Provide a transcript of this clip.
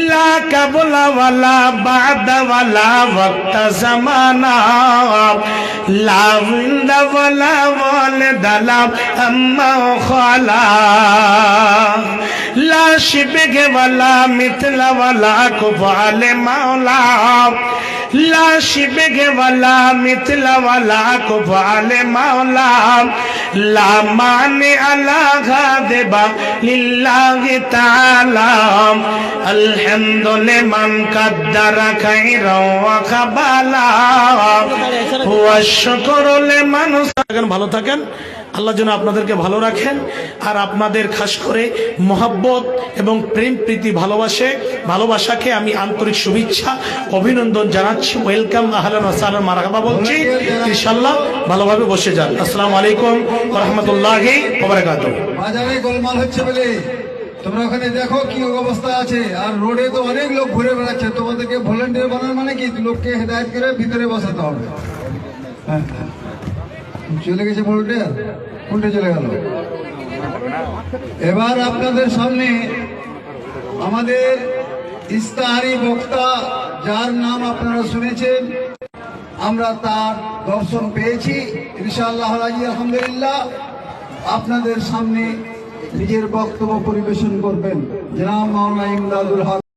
লা কাবলা ওয়ালা বাদা ওয়ালা ওয়াক্ত জামানা লা ইনদা ওয়ালা ওয়ালিদা লা আম্মা খালা লা শিবগে ওয়ালা মিথলা ওয়ালা কুফালে মাওলা লা শিবগে ওয়ালা মিথলা ওয়ালা কুফালে মাওলা লা মানে আলা গাদেবা লিল্লাহি তাআলা আলহামদুলিমান কাদ্দারা খাইরা ওয়া খাবালা ওয়া শুকরু লিমান ভালো থাকেন। আল্লাহ যেন আপনাদেরকে ভালো রাখেন আর আপনাদের খাস করে মহব্বত এবং প্রেম প্রীতি ভালোবাসাকে আমি আন্তরিক শুভেচ্ছা অভিনন্দন জানাচ্ছি। ওয়েলকাম, আহলান ওয়া সাহলান, মারহাবা বলছি। ইনশাআল্লাহ ভালোভাবে বসে যান। আসসালামু আলাইকুম ওয়া রাহমাতুল্লাহি ওয়া বারাকাতুহু। বাজারে গোলমাল হচ্ছে বলে তোমরা ওখানে দেখো কি অবস্থা আছে, আর রোডে তো অনেক লোক ঘুরে বেড়াচ্ছে। তোমাদেরকে ভলান্টিয়ার বানানো মানে কি, লোককে হেদায়েত করে ভিতরে বসাতে হবে। হ্যাঁ, চলে গেছে ভলান্টিয়ার, কোনটা চলে গেল? এবার আপনাদের সামনে আমাদের ইস্তাহারি বক্তা, যার নাম আপনারা শুনেছেন, আমরা তার দর্শন পেয়েছি ইনশাআল্লাহ আলহামদুলিল্লাহ। আপনাদের সামনে নিজের বক্তব্য পরিবেশন করবেন জনাব মাওলানা ইমদাদুল হক।